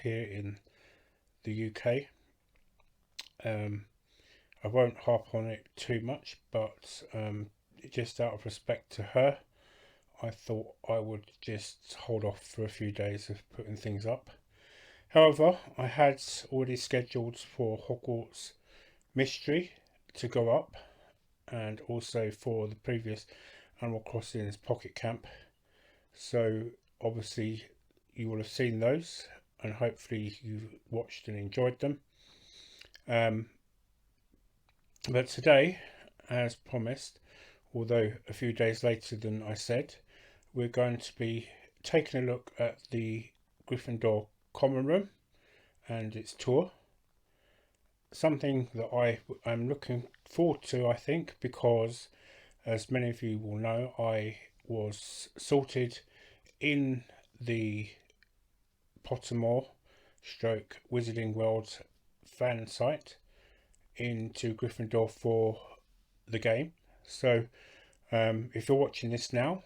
here in the UK. I won't harp on it too much, but just out of respect to her, I thought I would just hold off for a few days of putting things up. However, I had already scheduled for Hogwarts Mystery to go up, and also for the previous Animal Crossing's Pocket Camp. So obviously you will have seen those, and hopefully you watched and enjoyed them. But today, as promised, although a few days later than I said, we're going to be taking a look at the Gryffindor Common Room and its tour. Something that I am looking forward to, I think, because as many of you will know, I was sorted in the Pottermore stroke Wizarding World fan site into Gryffindor for the game. So if you're watching this now,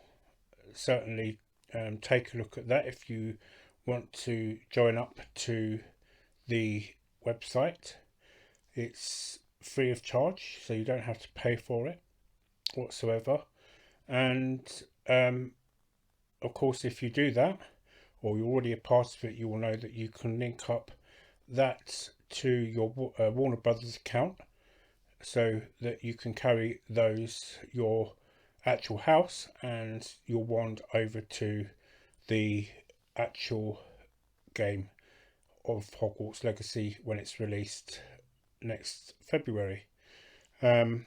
certainly take a look at that if you want to join up to the website. It's free of charge, so you don't have to pay for it whatsoever. And of course, if you do that, or you're already a part of it, you will know that you can link up that to your Warner Brothers account, so that you can carry your actual house and your wand over to the actual game of Hogwarts Legacy when it's released next February. I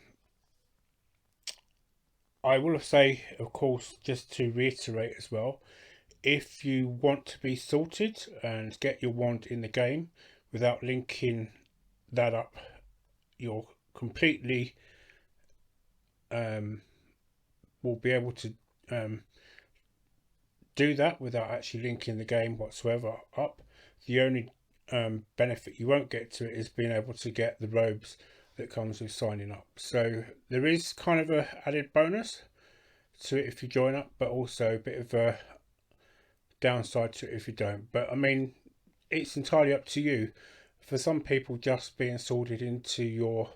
will say, of course, just to reiterate as well, if you want to be sorted and get your wand in the game without linking that up, you're completely will be able to do that without actually linking the game whatsoever up. The only benefit you won't get to it is being able to get the robes that comes with signing up. So there is kind of a added bonus to it if you join up, but also a bit of a downside to it if you don't. But I mean, it's entirely up to you. For some people, just being sorted into your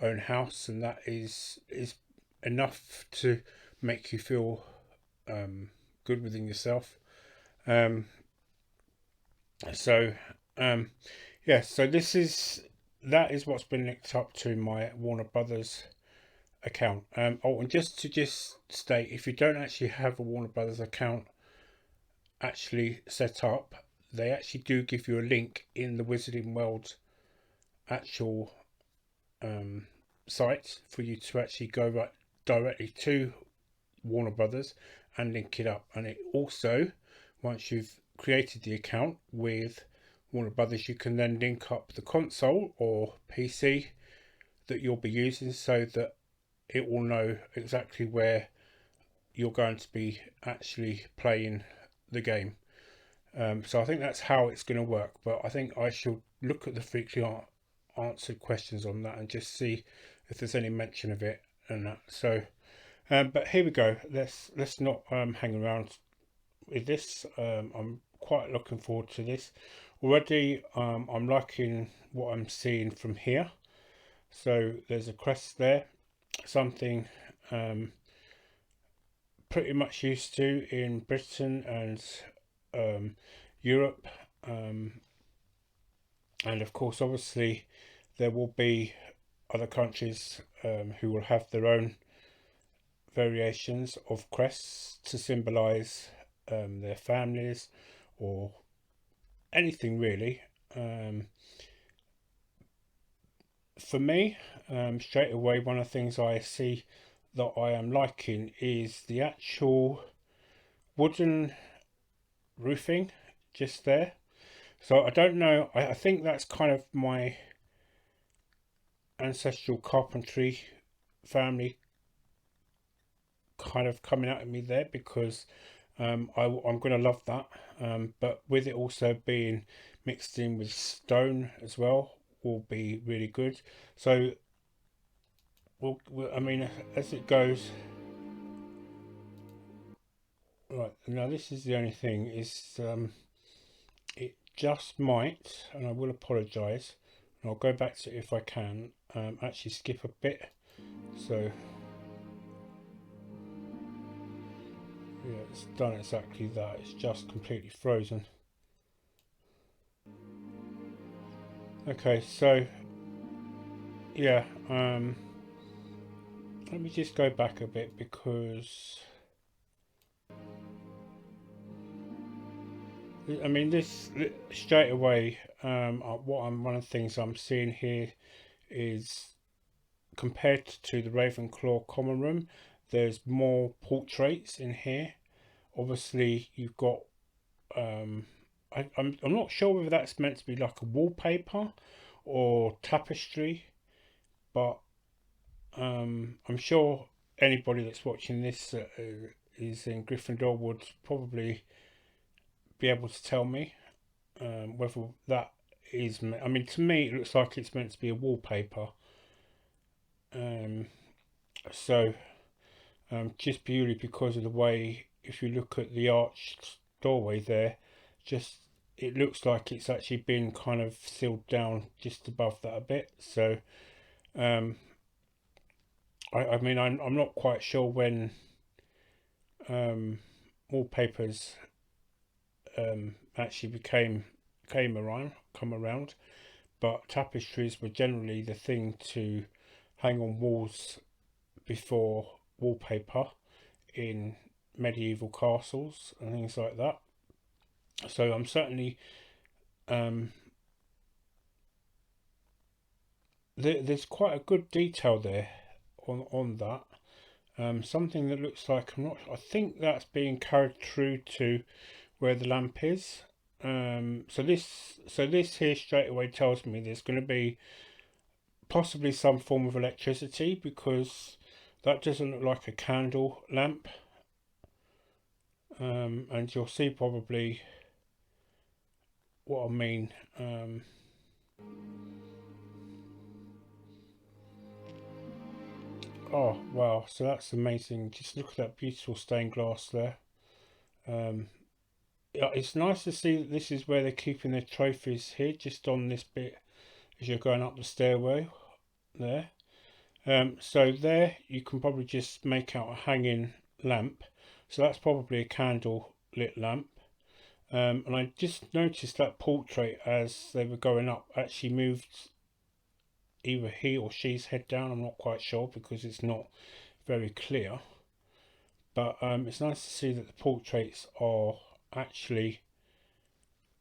own house, and that is enough to make you feel good within yourself. So that is what's been linked up to my Warner Brothers account. And just to state, if you don't actually have a Warner Brothers account actually set up, they actually do give you a link in the Wizarding World actual site for you to actually go directly to Warner Brothers and link it up. And it also, once you've created the account with Warner Brothers, you can then link up the console or PC that you'll be using, so that it will know exactly where you're going to be actually playing the game. So I think that's how it's going to work, but I think I should look at the frequently answered questions on that and just see if there's any mention of it and that. So but here we go. Let's not hang around with this. I'm quite looking forward to this already. I'm liking what I'm seeing from here. So there's a crest there, something pretty much used to in Britain and Europe, and of course obviously there will be other countries who will have their own variations of crests to symbolize their families or anything really. For me, straight away, one of the things I see that I am liking is the actual wooden roofing just there. So I don't know, I think that's kind of my ancestral carpentry family kind of coming out of me there, because I'm going to love that, but with it also being mixed in with stone as well will be really good. So I mean, as it goes, right now, this is the only thing is it just might, and I will apologise, and I'll go back to it if I can, actually skip a bit. So yeah, it's done exactly that. It's just completely frozen. Okay, so yeah, let me just go back a bit, because I mean, this straight away, one of the things I'm seeing here is, compared to the Ravenclaw common room, there's more portraits in here. Obviously, you've got I'm not sure whether that's meant to be like a wallpaper or tapestry, but I'm sure anybody that's watching this is in Gryffindor would probably be able to tell me whether that is. I mean, to me, it looks like it's meant to be a wallpaper. So just purely because of the way, if you look at the arched doorway there, just it looks like it's actually been kind of sealed down just above that a bit. So I mean, I'm not quite sure when wallpapers actually come around, but tapestries were generally the thing to hang on walls before wallpaper in medieval castles and things like that. So I'm certainly there's quite a good detail there on that. Something that looks like, I think that's being carried through to where the lamp is. So this here straight away tells me there's going to be possibly some form of electricity, because that doesn't look like a candle lamp. And you'll see probably what I mean. Oh wow, so that's amazing. Just look at that beautiful stained glass there. It's nice to see that this is where they're keeping their trophies here, just on this bit as you're going up the stairway there. So there you can probably just make out a hanging lamp. So that's probably a candle lit lamp. And I just noticed that portrait as they were going up actually moved either he or she's head down. I'm not quite sure because it's not very clear. But it's nice to see that the portraits are actually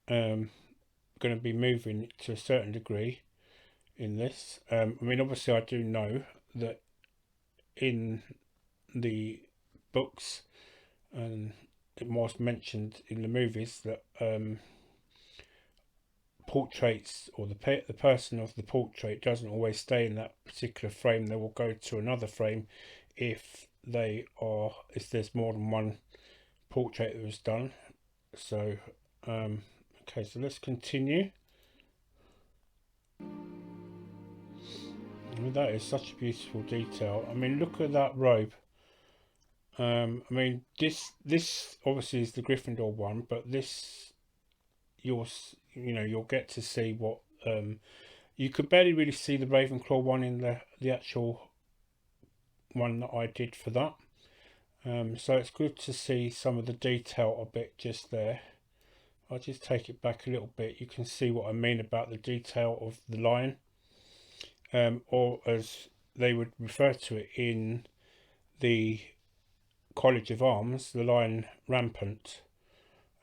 going to be moving to a certain degree in this. I mean, obviously, I do know that in the books, and it was mentioned in the movies, that portraits, or the person of the portrait doesn't always stay in that particular frame. They will go to another frame if there's more than one portrait that was done. So okay, so let's continue. I mean, that is such a beautiful detail. I mean, look at that robe. I mean, this obviously is the Gryffindor one, but this you'll get to see what you could barely really see the Ravenclaw one in the actual one that I did for that. So it's good to see some of the detail a bit just there. I'll just take it back a little bit. You can see what I mean about the detail of the lion, or as they would refer to it in the College of Arms, the lion rampant.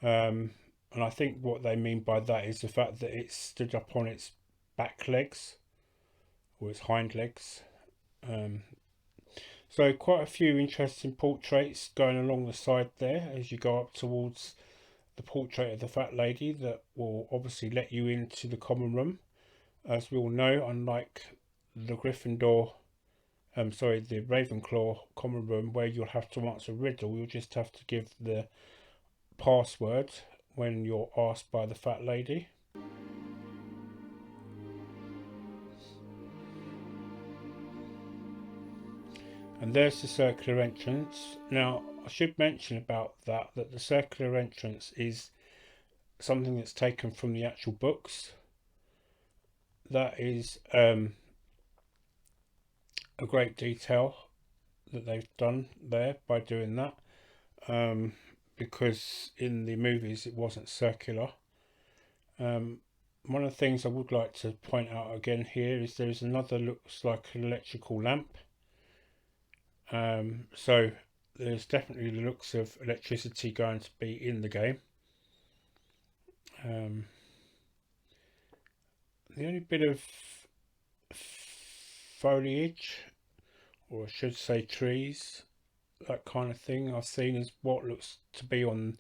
And I think what they mean by that is the fact that it stood up on its back legs, or its hind legs. So quite a few interesting portraits going along the side there as you go up towards the portrait of the fat lady that will obviously let you into the common room. As we all know, unlike the Gryffindor, the Ravenclaw common room, where you'll have to answer a riddle, you'll just have to give the password when you're asked by the fat lady. And there's the circular entrance. Now, I should mention about that the circular entrance is something that's taken from the actual books. That is a great detail that they've done there by doing that, because in the movies it wasn't circular. One of the things I would like to point out again here is there's another, looks like an electrical lamp. So there's definitely the looks of electricity going to be in the game. The only bit of foliage, or I should say trees, that kind of thing, I've seen is what looks to be on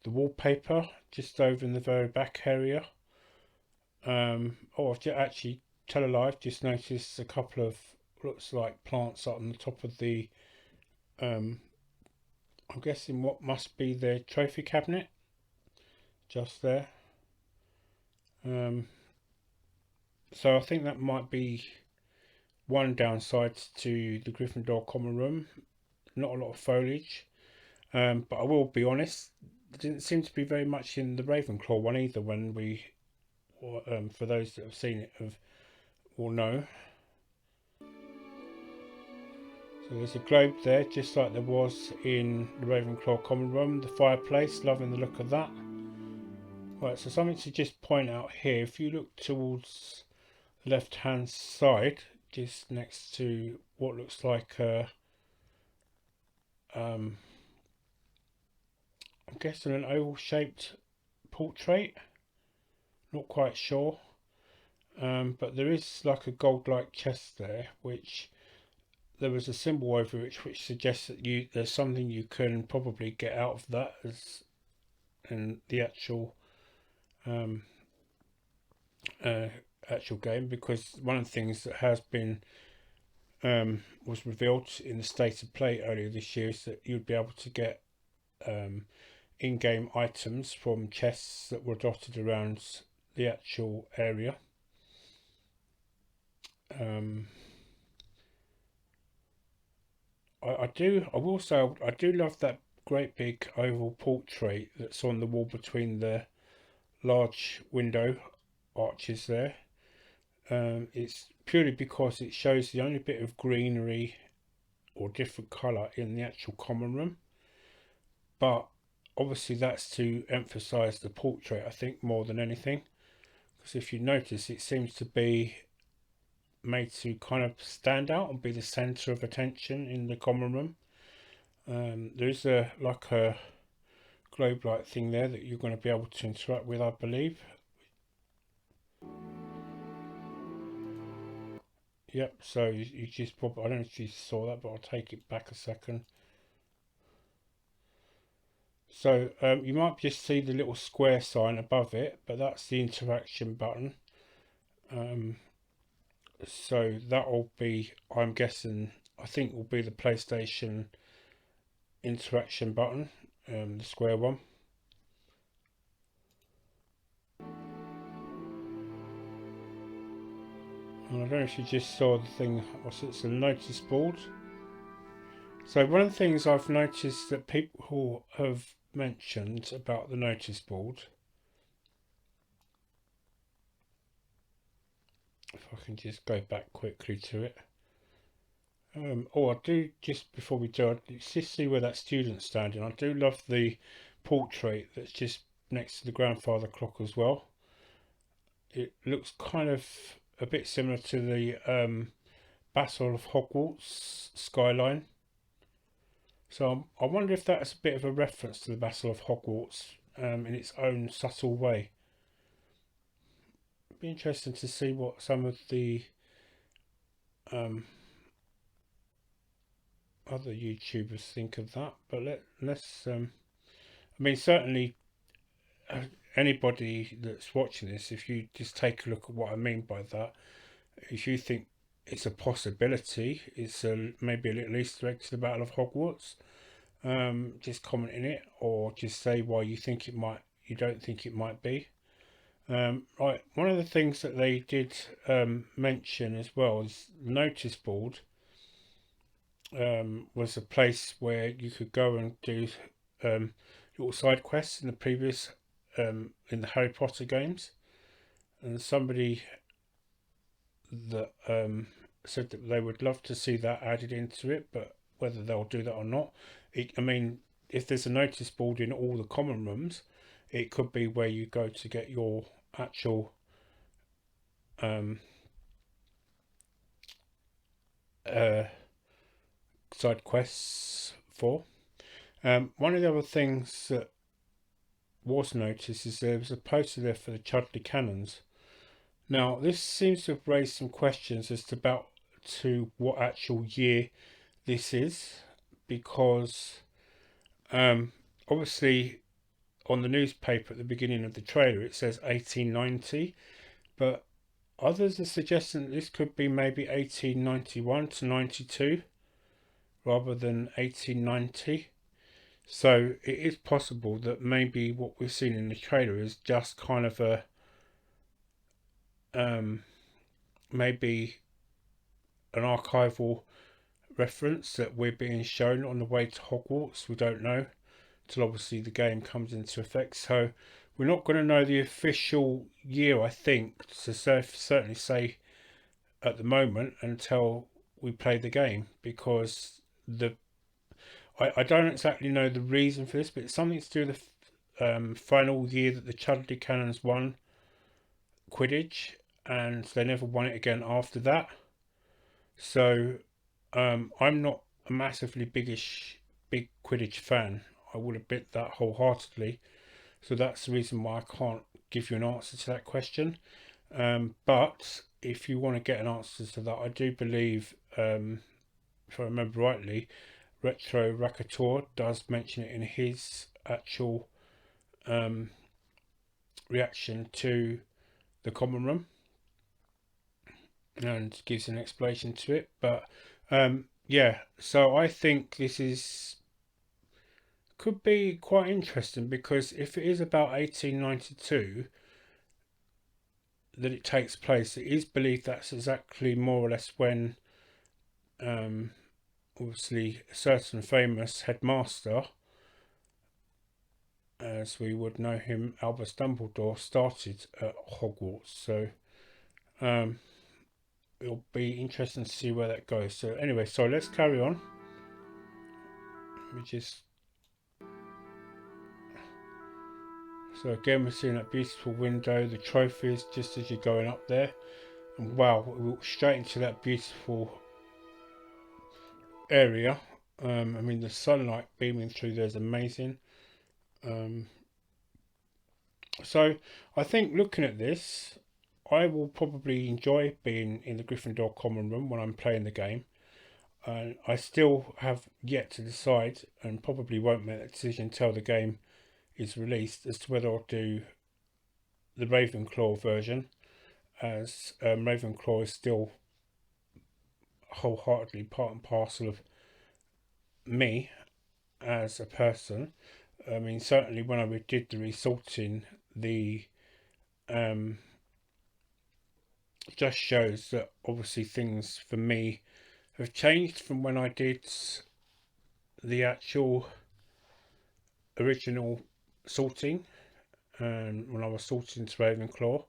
the wallpaper just over in the very back area. I've actually, tell a lie, I've just noticed a couple of, looks like plants up on the top of the, I'm guessing what must be their trophy cabinet, just there. So I think that might be one downside to the Gryffindor common room. Not a lot of foliage, but I will be honest, there didn't seem to be very much in the Ravenclaw one either. When we, for those that have seen it, will know. So there's a globe there, just like there was in the Ravenclaw common room. The fireplace, loving the look of that. Right, so something to just point out here. If you look towards the left-hand side, just next to what looks like I'm guessing an oval-shaped portrait. Not quite sure, but there is like a gold-like chest there, which there was a symbol over which suggests that there's something you can probably get out of that as in the actual actual game, because one of the things that has been was revealed in the state of play earlier this year is that you'd be able to get in-game items from chests that were dotted around the actual area. I will say I do love that great big oval portrait that's on the wall between the large window arches there. It's purely because it shows the only bit of greenery or different colour in the actual common room, but obviously that's to emphasize the portrait, I think, more than anything, because if you notice, it seems to be made to kind of stand out and be the center of attention in the common room. There is like a globe-like thing there that you're going to be able to interact with, I believe. Yep, so you just probably, I don't know if you saw that, but I'll take it back a second. So you might just see the little square sign above it, but that's the interaction button. So that'll be, I'm guessing, I think will be the PlayStation interaction button, the square one. And I don't know if you just saw the thing, it's a notice board. So one of the things I've noticed that people have mentioned about the notice board, if I can just go back quickly to it. I do, just before we do, just see where that student's standing. I do love the portrait that's just next to the grandfather clock as well. It looks kind of a bit similar to the Battle of Hogwarts skyline. So I wonder if that's a bit of a reference to the Battle of Hogwarts in its own subtle way. It'd be interesting to see what some of the other YouTubers think of that. But let's I mean, certainly anybody that's watching this, if you just take a look at what I mean by that, if you think it's a possibility, it's maybe a little Easter egg to the Battle of Hogwarts, just comment in it, or just say why you think it might, you don't think it might be. Right, one of the things that they did mention as well is the notice board was a place where you could go and do little side quests in the previous in the Harry Potter games, and somebody that said that they would love to see that added into it, but whether they'll do that or not, I mean, if there's a notice board in all the common rooms, it could be where you go to get your actual side quests for. One of the other things that was noticed is there was a poster there for the Chudley Cannons. Now, this seems to have raised some questions as to what actual year this is, because obviously on the newspaper at the beginning of the trailer it says 1890, but others are suggesting that this could be maybe 1891 to 92 rather than 1890. So it is possible that maybe what we've seen in the trailer is just kind of a maybe an archival reference that we're being shown on the way to Hogwarts. We don't know till obviously the game comes into effect, so we're not going to know the official year, I think, to certainly say at the moment until we play the game, because I don't exactly know the reason for this, but it's something to do with the final year that the Chudley Cannons won Quidditch, and they never won it again after that. So I'm not a massively big Quidditch fan. I would admit that wholeheartedly. So that's the reason why I can't give you an answer to that question. But if you want to get an answer to that, I do believe, if I remember rightly, Retro Rakator does mention it in his actual reaction to the common room and gives an explanation to it. But yeah, so I think this could be quite interesting, because if it is about 1892 that it takes place, it is believed that's exactly more or less when obviously a certain famous headmaster, as we would know him, Albus Dumbledore, started at Hogwarts. So it'll be interesting to see where that goes. So anyway, so let's carry on. So again, we're seeing that beautiful window, the trophies just as you're going up there, and wow, we're straight into that beautiful area. I mean, the sunlight beaming through there is amazing. So I think looking at this, I will probably enjoy being in the Gryffindor common room when I'm playing the game. I still have yet to decide, and probably won't make that decision until the game is released, as to whether I'll do the Ravenclaw version, as Ravenclaw is still wholeheartedly part and parcel of me as a person. I mean, certainly when I did the resorting, the just shows that obviously things for me have changed from when I did the actual original sorting, and when I was sorting to Ravenclaw.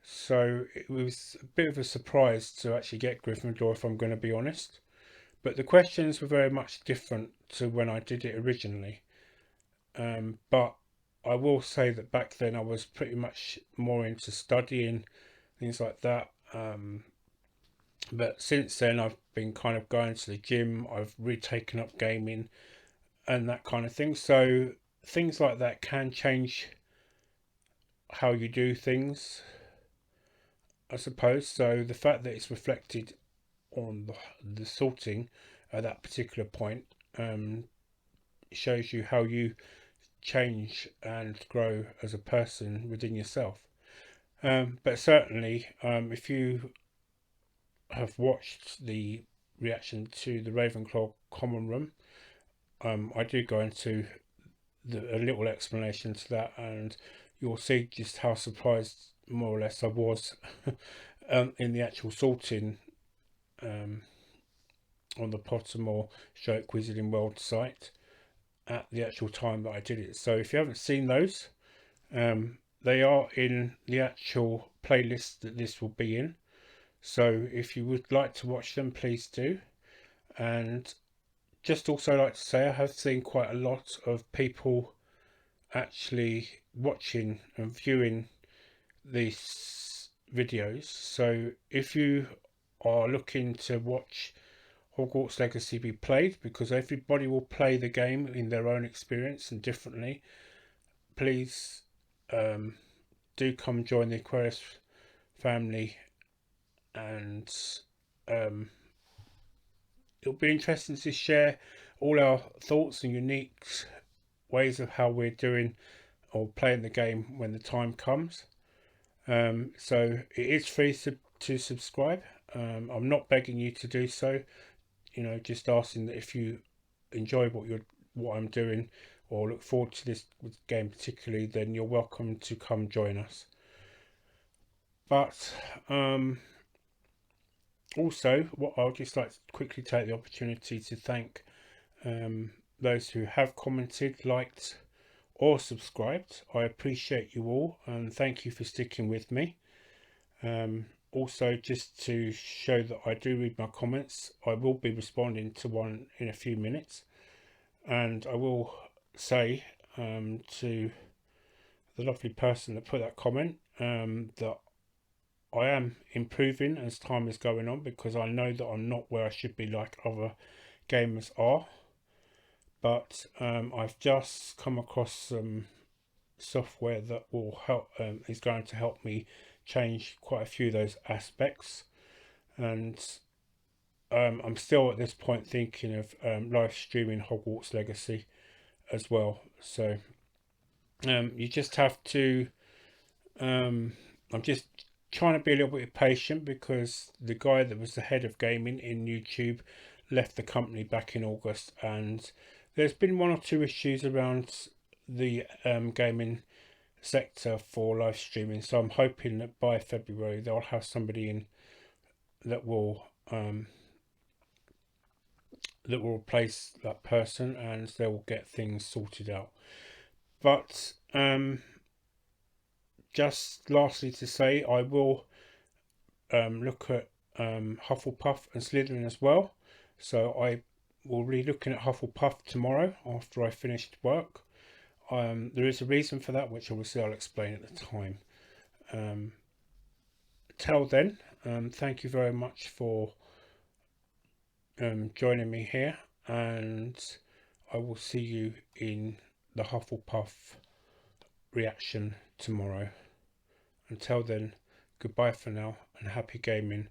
So it was a bit of a surprise to actually get Gryffindor, if I'm going to be honest. But the questions were very much different to when I did it originally. But I will say that back then I was pretty much more into studying, things like that. But since then I've been kind of going to the gym, I've retaken up gaming and that kind of thing. So things like that can change how you do things, I suppose. So the fact that it's reflected on the sorting at that particular point shows you how you change and grow as a person within yourself. But certainly, if you have watched the reaction to the Ravenclaw common room, I do go into a little explanation to that, and you'll see just how surprised more or less I was in the actual sorting on the Pottermore Stroke Wizarding World site at the actual time that I did it. So if you haven't seen those, They are in the actual playlist that this will be in. So if you would like to watch them, please do. And just also like to say, I have seen quite a lot of people actually watching and viewing these videos. So if you are looking to watch Hogwarts Legacy be played, because everybody will play the game in their own experience and differently, please do come join the Aquarius family, and um, it'll be interesting to share all our thoughts and unique ways of how we're doing or playing the game when the time comes. So it is free to subscribe. I'm not begging you to do so. Just asking that if you enjoy what I'm doing or look forward to this game particularly, then you're welcome to come join us. But also, what I'll just like to quickly take the opportunity to thank those who have commented, liked, or subscribed. I appreciate you all, and thank you for sticking with me. Also, just to show that I do read my comments, I will be responding to one in a few minutes, and I will say to the lovely person that put that comment that I am improving as time is going on, because I know that I'm not where I should be like other gamers are. But I've just come across some software that will help, is going to help me change quite a few of those aspects. And I'm still at this point thinking of live streaming Hogwarts Legacy as well. So you just have to I'm just trying to be a little bit patient, because the guy that was the head of gaming in YouTube left the company back in August, and there's been one or two issues around the gaming sector for live streaming. So I'm hoping that by February they'll have somebody in that will replace that person, and they will get things sorted out. But just lastly to say, I will look at Hufflepuff and Slytherin as well. So I will be looking at Hufflepuff tomorrow after I finished work. There is a reason for that, which obviously I'll explain at the time. Till then, thank you very much for joining me here, and I will see you in the Hufflepuff reaction tomorrow. Until then, goodbye for now, and happy gaming.